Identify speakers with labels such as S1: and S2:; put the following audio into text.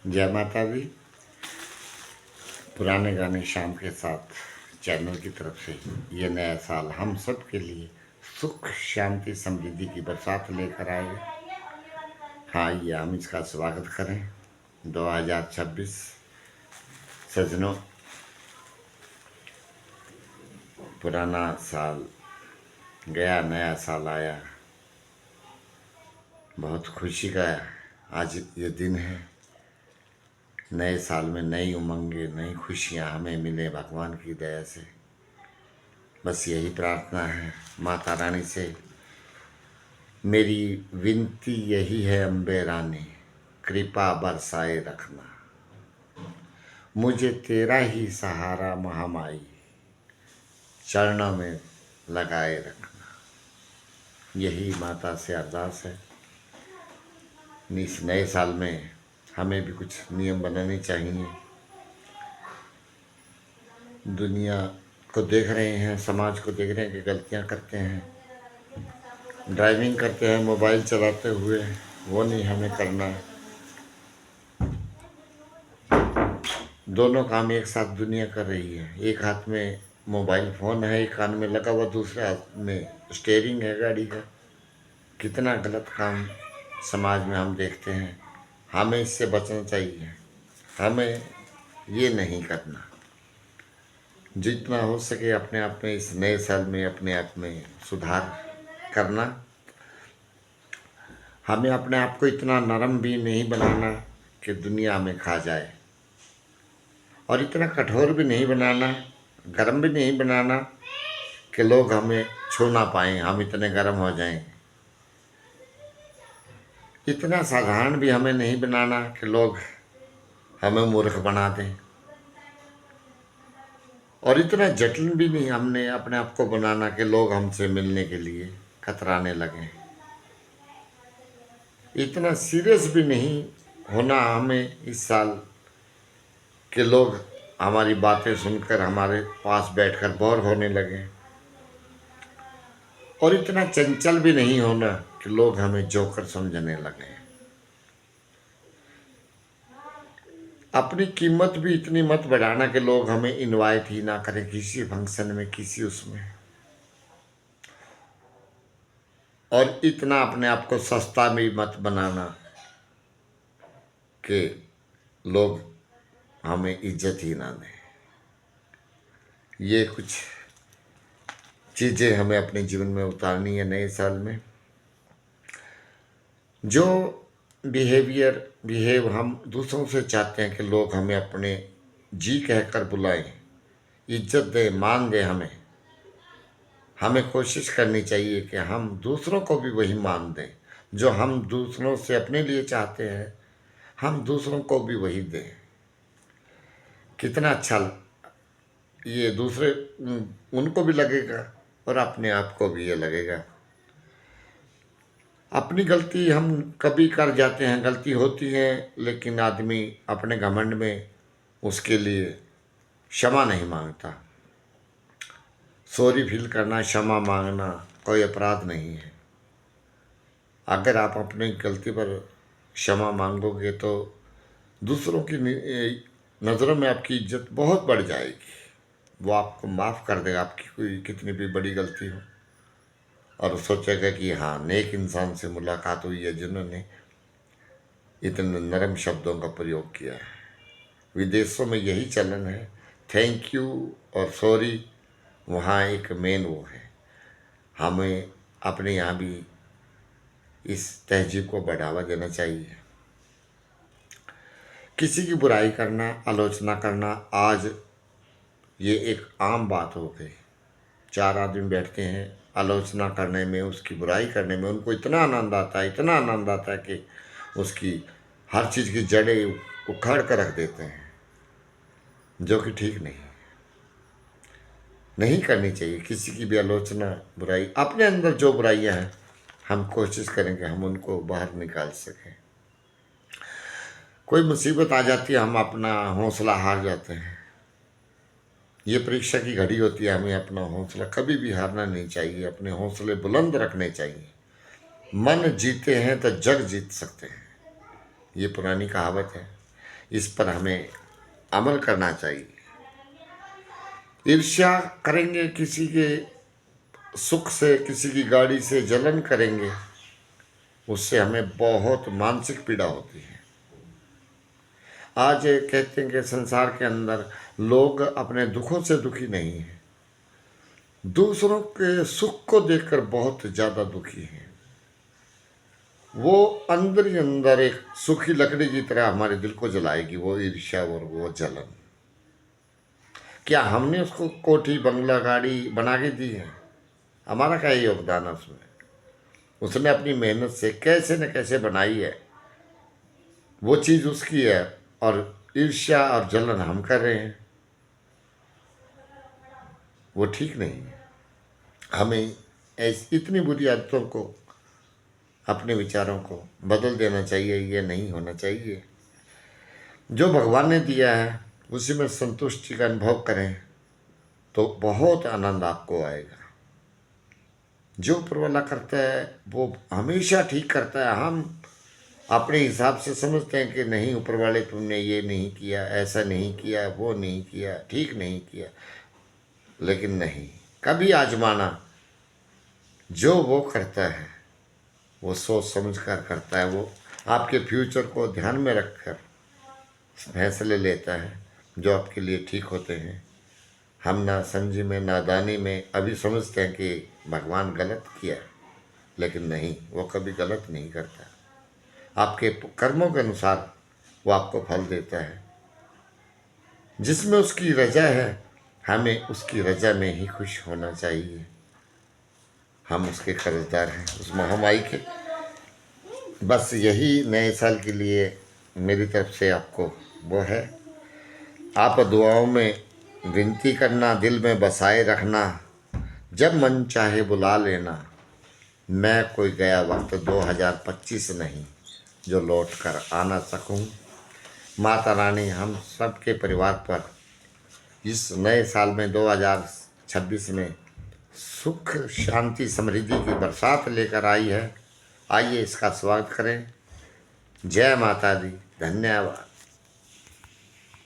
S1: जय माता दी। पुराने गाने शाम के साथ चैनल की तरफ से ये नया साल हम सब के लिए सुख शांति समृद्धि की बरसात लेकर आए। हाँ, ये हम इसका स्वागत करें। 2026 सजनों, पुराना साल गया, नया साल आया। बहुत खुशी का आज ये दिन है। नए साल में नई उमंगें, नई खुशियाँ हमें मिले भगवान की दया से। बस यही प्रार्थना है माता रानी से। मेरी विनती यही है अम्बे रानी, कृपा बरसाए रखना। मुझे तेरा ही सहारा महामाई, चरणों में लगाए रखना। यही माता से अरदास है। इस नए साल में हमें भी कुछ नियम बनाने चाहिए। दुनिया को देख रहे हैं, समाज को देख रहे हैं कि गलतियां करते हैं, ड्राइविंग करते हैं मोबाइल चलाते हुए, वो नहीं हमें करना है। दोनों काम एक साथ दुनिया कर रही है। एक हाथ में मोबाइल फ़ोन है, एक कान में लगा हुआ, दूसरे हाथ में स्टीयरिंग है गाड़ी का। कितना गलत काम समाज में हम देखते हैं। हमें इससे बचना चाहिए। हमें ये नहीं करना। जितना हो सके अपने आप में इस नए साल में अपने आप में सुधार करना। हमें अपने आप को इतना नरम भी नहीं बनाना कि दुनिया हमें खा जाए, और इतना कठोर भी नहीं बनाना, गर्म भी नहीं बनाना कि लोग हमें छू ना पाएँ, हम इतने गर्म हो जाएं। इतना साधारण भी हमें नहीं बनाना कि लोग हमें मूर्ख बना दें, और इतना जटिल भी नहीं हमने अपने आप को बनाना कि लोग हमसे मिलने के लिए कतराने लगें। इतना सीरियस भी नहीं होना हमें इस साल कि लोग हमारी बातें सुनकर हमारे पास बैठकर बोर होने लगें, और इतना चंचल भी नहीं होना कि लोग हमें जोकर समझने लगें। अपनी कीमत भी इतनी मत बढ़ाना कि लोग हमें इनवाइट ही ना करें किसी फंक्शन में, किसी उसमें। और इतना अपने आप को सस्ता भी मत बनाना कि लोग हमें इज्जत ही ना दें। ये कुछ चीज़ें हमें अपने जीवन में उतारनी है नए साल में। जो बिहेव हम दूसरों से चाहते हैं कि लोग हमें अपने जी कहकर बुलाएं, इज्जत दें, मान दें हमें कोशिश करनी चाहिए कि हम दूसरों को भी वही मान दें जो हम दूसरों से अपने लिए चाहते हैं। हम दूसरों को भी वही दें। कितना अच्छा ये दूसरे उनको भी लगेगा और अपने आप को भी ये लगेगा। अपनी गलती हम कभी कर जाते हैं, गलती होती है, लेकिन आदमी अपने घमंड में उसके लिए क्षमा नहीं मांगता। सॉरी फील करना, क्षमा मांगना कोई अपराध नहीं है। अगर आप अपनी गलती पर क्षमा मांगोगे तो दूसरों की नज़रों में आपकी इज्जत बहुत बढ़ जाएगी। वो आपको माफ़ कर देगा, आपकी कोई कितनी भी बड़ी गलती हो, और सोचेगा कि हाँ, नेक इंसान से मुलाकात हुई है जिन्होंने इतने नरम शब्दों का प्रयोग किया है। विदेशों में यही चलन है। थैंक यू और सॉरी वहाँ एक मेन वो है। हमें अपने यहाँ भी इस तहजीब को बढ़ावा देना चाहिए। किसी की बुराई करना, आलोचना करना आज ये एक आम बात हो गई। चार आदमी बैठते हैं, आलोचना करने में, उसकी बुराई करने में उनको इतना आनंद आता है, इतना आनंद आता है कि उसकी हर चीज़ की जड़ें उखाड़ कर रख देते हैं, जो कि ठीक नहीं करनी चाहिए। किसी की भी आलोचना, बुराई, अपने अंदर जो बुराइयां हैं हम कोशिश करेंगे हम उनको बाहर निकाल सकें। कोई मुसीबत आ जाती है, हम अपना हौसला हार जाते हैं। ये परीक्षा की घड़ी होती है, हमें अपना हौसला कभी भी हारना नहीं चाहिए। अपने हौसले बुलंद रखने चाहिए। मन जीते हैं तो जग जीत सकते हैं, ये पुरानी कहावत है। इस पर हमें अमल करना चाहिए। ईर्ष्या करेंगे किसी के सुख से, किसी की गाड़ी से जलन करेंगे, उससे हमें बहुत मानसिक पीड़ा होती है। आज कहते हैं कि संसार के अंदर लोग अपने दुखों से दुखी नहीं हैं, दूसरों के सुख को देखकर बहुत ज़्यादा दुखी हैं। वो अंदर ही अंदर एक सूखी लकड़ी की तरह हमारे दिल को जलाएगी, वो ईर्ष्या और वो जलन। क्या हमने उसको कोठी बंगला गाड़ी बना के दी है? हमारा क्या योगदान है उसमें? उसने अपनी मेहनत से कैसे न कैसे बनाई है, वो चीज़ उसकी है, और ईर्ष्या और जलन हम कर रहे हैं। वो ठीक नहीं है। हमें ऐसी इतनी बुरी आदतों को, अपने विचारों को बदल देना चाहिए। ये नहीं होना चाहिए। जो भगवान ने दिया है उसी में संतुष्टि का अनुभव करें तो बहुत आनंद आपको आएगा। जो ऊपर वाला करता है वो हमेशा ठीक करता है। हम अपने हिसाब से समझते हैं कि नहीं, ऊपर वाले तुमने ये नहीं किया, ऐसा नहीं किया, वो नहीं किया, ठीक नहीं किया। लेकिन नहीं, कभी आजमाना। जो वो करता है वो सोच समझ कर करता है। वो आपके फ्यूचर को ध्यान में रखकर फैसले लेता है जो आपके लिए ठीक होते हैं। हम ना समझी में, नादानी में अभी समझते हैं कि भगवान गलत किया, लेकिन नहीं, वो कभी गलत नहीं करता। आपके कर्मों के अनुसार वो आपको फल देता है। जिसमें उसकी रजा है, हमें उसकी रजा में ही खुश होना चाहिए। हम उसके कर्जदार हैं, उस महामाई के। बस यही नए साल के लिए मेरी तरफ से आपको वो है। आप दुआओं में विनती करना, दिल में बसाए रखना, जब मन चाहे बुला लेना। मैं कोई गया वक्त 2025 नहीं जो लौट कर आ ना सकूं। माता रानी हम सबके परिवार पर इस नए साल में 2026 में सुख, शांति, समृद्धि की बरसात लेकर आई है। आइए इसका स्वागत करें। जय माता दी। धन्यवाद।